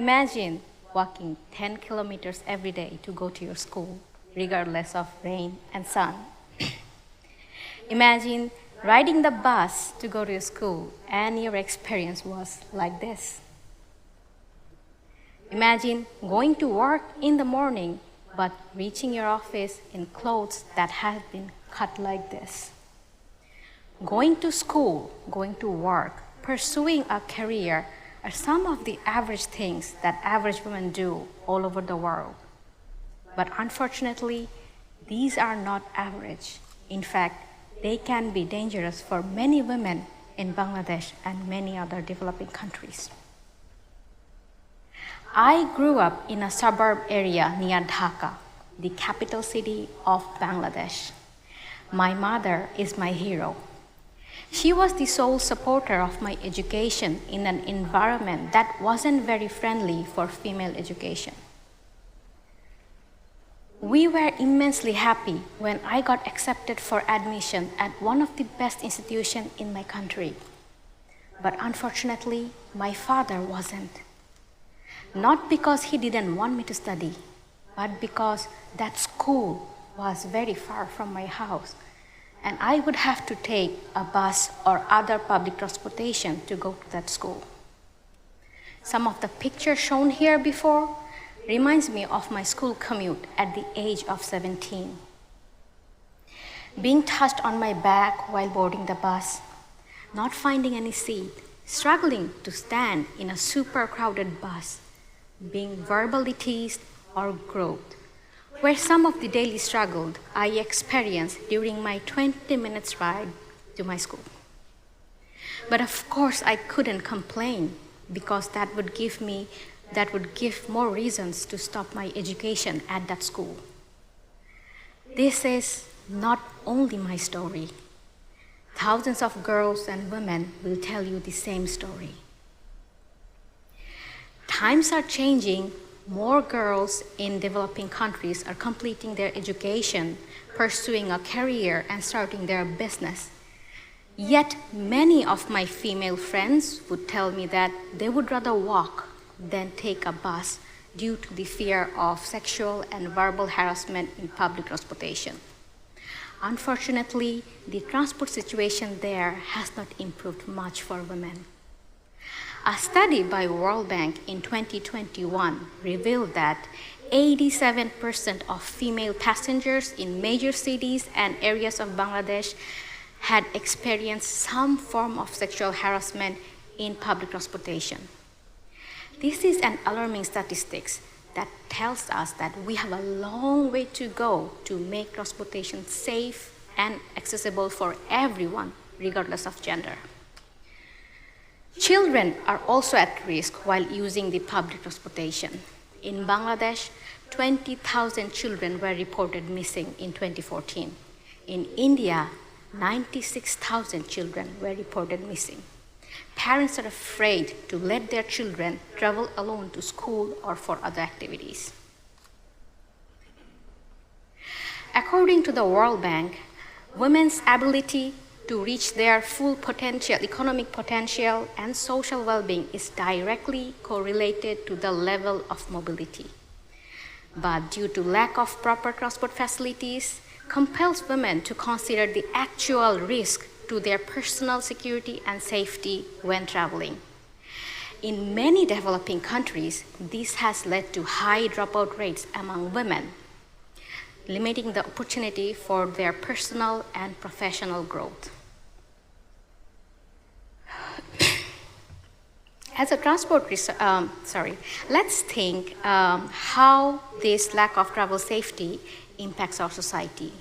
Imagine walking 10 kilometers every day to go to your school, regardless of rain and sun. Imagine riding the bus to go to your school and your experience was like this. Imagine going to work in the morning but reaching your office in clothes that have been cut like this. Going to school, going to work, pursuing a career are some of the average things that average women do all over the world. But unfortunately, these are not average. In fact, they can be dangerous for many women in Bangladesh and many other developing countries. I grew up in a suburb area near Dhaka, the capital city of Bangladesh. My mother is my hero. She was the sole supporter of my education in an environment that wasn't very friendly for female education. We were immensely happy when I got accepted for admission at one of the best institutions in my country. But unfortunately, my father wasn't. Not because he didn't want me to study, but because that school was very far from my house, and I would have to take a bus or other public transportation to go to that school. Some of the pictures shown here before reminds me of my school commute at the age of 17. Being touched on my back while boarding the bus, not finding any seat, struggling to stand in a super crowded bus, being verbally teased or groped, were some of the daily struggles I experienced during my 20 minutes ride to my school. But of course I couldn't complain because that would give more reasons to stop my education at that school. This is not only my story. Thousands of girls and women will tell you the same story. Times are changing. More girls in developing countries are completing their education, pursuing a career, and starting their business. Yet many of my female friends would tell me that they would rather walk than take a bus due to the fear of sexual and verbal harassment in public transportation. Unfortunately, the transport situation there has not improved much for women. A study by World Bank in 2021 revealed that 87% of female passengers in major cities and areas of Bangladesh had experienced some form of sexual harassment in public transportation. This is an alarming statistics that tells us that we have a long way to go to make transportation safe and accessible for everyone, regardless of gender. Children are also at risk while using the public transportation. In Bangladesh, 20,000 children were reported missing in 2014. In India, 96,000 children were reported missing. Parents are afraid to let their children travel alone to school or for other activities. According to the World Bank, women's ability to reach their full potential, economic potential, and social well-being is directly correlated to the level of mobility. But due to lack of proper transport facilities, compels women to consider the actual risk to their personal security and safety when traveling. In many developing countries, this has led to high dropout rates among women, limiting the opportunity for their personal and professional growth. As a transport, let's think how this lack of travel safety impacts our society.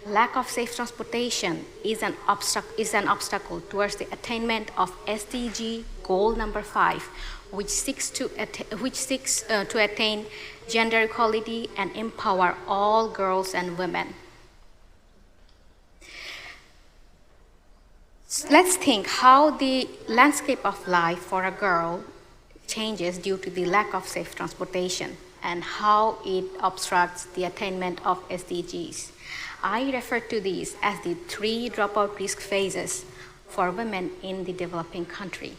Lack of safe transportation is an obstacle towards the attainment of SDG goal number 5, which seeks to attain gender equality and empower all girls and women. Let's think how the landscape of life for a girl changes due to the lack of safe transportation and how it obstructs the attainment of SDGs. I refer to these as the 3 dropout risk phases for women in the developing country.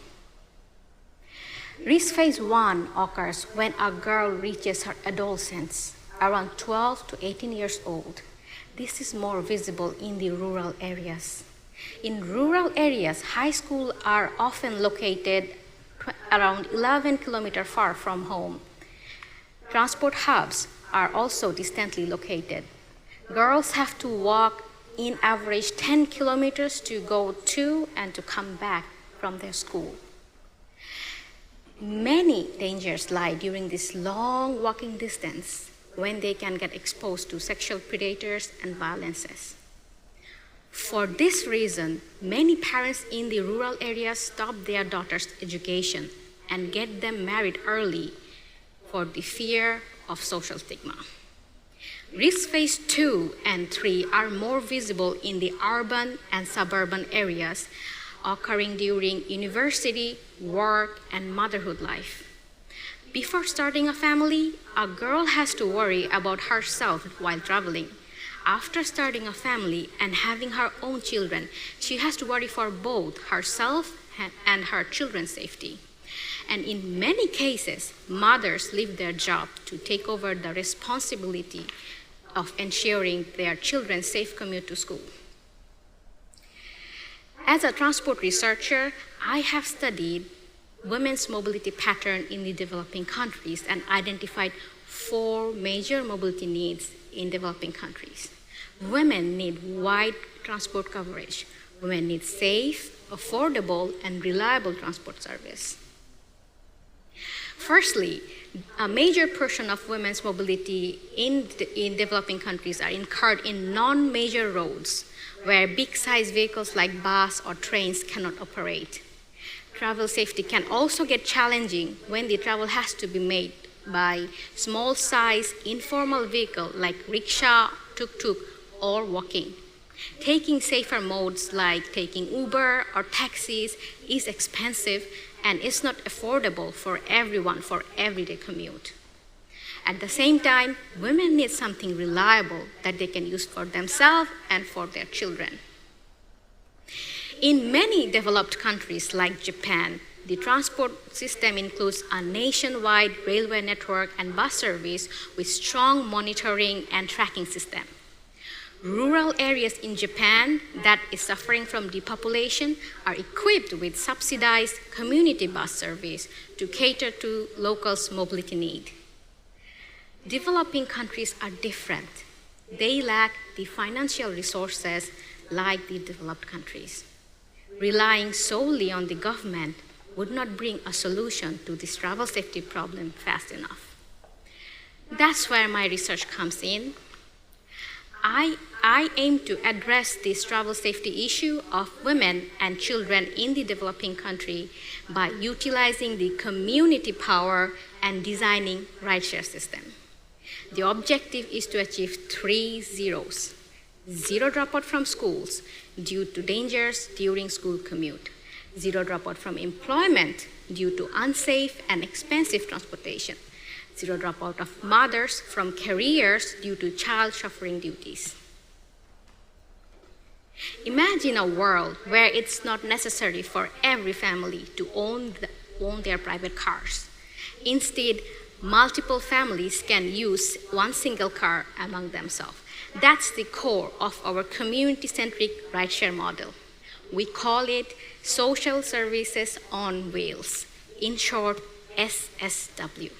Risk phase 1 occurs when a girl reaches her adolescence, around 12 to 18 years old. This is more visible in the rural areas. In rural areas, high schools are often located around 11 kilometers far from home. Transport hubs are also distantly located. Girls have to walk in average 10 kilometers to go to and to come back from their school. Many dangers lie during this long walking distance when they can get exposed to sexual predators and violences. For this reason, many parents in the rural areas stop their daughters' education and get them married early for the fear of social stigma. Risk phase 2 and 3 are more visible in the urban and suburban areas, occurring during university, work, and motherhood life. Before starting a family, a girl has to worry about herself while traveling. After starting a family and having her own children, she has to worry for both herself and her children's safety. And in many cases, mothers leave their job to take over the responsibility of ensuring their children's safe commute to school. As a transport researcher, I have studied women's mobility pattern in the developing countries and identified 4 major mobility needs in developing countries. Women need wide transport coverage. Women need safe, affordable, and reliable transport service. Firstly, a major portion of women's mobility in developing countries are incurred in non-major roads where big-size vehicles like bus or trains cannot operate. Travel safety can also get challenging when the travel has to be made by small-size informal vehicle like rickshaw, tuk-tuk, or walking. Taking safer modes like taking Uber or taxis is expensive and is not affordable for everyone for everyday commute. At the same time, women need something reliable that they can use for themselves and for their children. In many developed countries like Japan, the transport system includes a nationwide railway network and bus service with strong monitoring and tracking system. Rural areas in Japan that is suffering from depopulation are equipped with subsidized community bus service to cater to locals' mobility need. Developing countries are different. They lack the financial resources like the developed countries. Relying solely on the government would not bring a solution to this travel safety problem fast enough. That's where my research comes in. I aim to address this travel safety issue of women and children in the developing country by utilizing the community power and designing rideshare system. The objective is to achieve 3 zeros. 0 dropout from schools due to dangers during school commute. 0 dropout from employment due to unsafe and expensive transportation. 0 dropout of mothers from careers due to child chauffeuring duties. Imagine a world where it's not necessary for every family to own their private cars. Instead, multiple families can use one single car among themselves. That's the core of our community-centric rideshare model. We call it Social Services on Wheels, in short, SSW.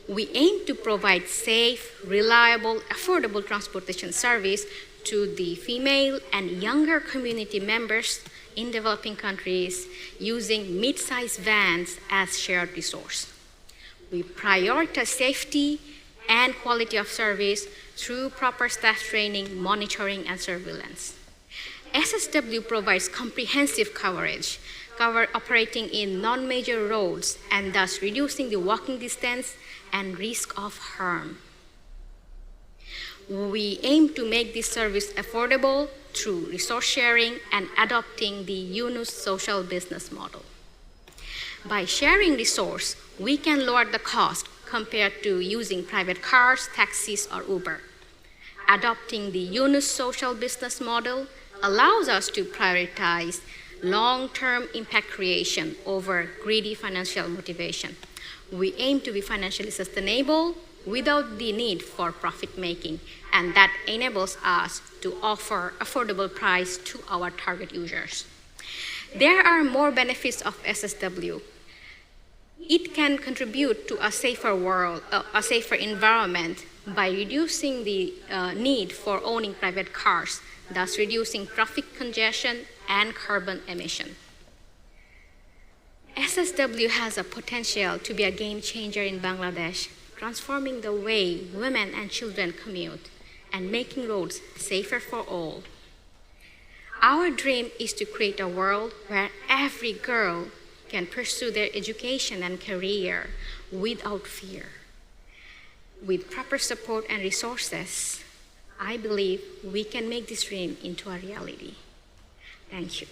We aim to provide safe, reliable, affordable transportation service to the female and younger community members in developing countries using mid-sized vans as shared resource. We prioritize safety and quality of service through proper staff training, monitoring, and surveillance. SSW provides comprehensive coverage, operating in non-major roads and thus reducing the walking distance and risk of harm. We aim to make this service affordable through resource sharing and adopting the Yunus social business model. By sharing resource, we can lower the cost compared to using private cars, taxis, or Uber. Adopting the Yunus social business model allows us to prioritize long-term impact creation over greedy financial motivation. We aim to be financially sustainable without the need for profit making, and that enables us to offer affordable price to our target users. There are more benefits of SSW. It can contribute to a safer world, a safer environment by reducing the need for owning private cars, thus reducing traffic congestion and carbon emission. SSW has a potential to be a game changer in Bangladesh, transforming the way women and children commute and making roads safer for all. Our dream is to create a world where every girl can pursue their education and career without fear. With proper support and resources, I believe we can make this dream into a reality. Thank you.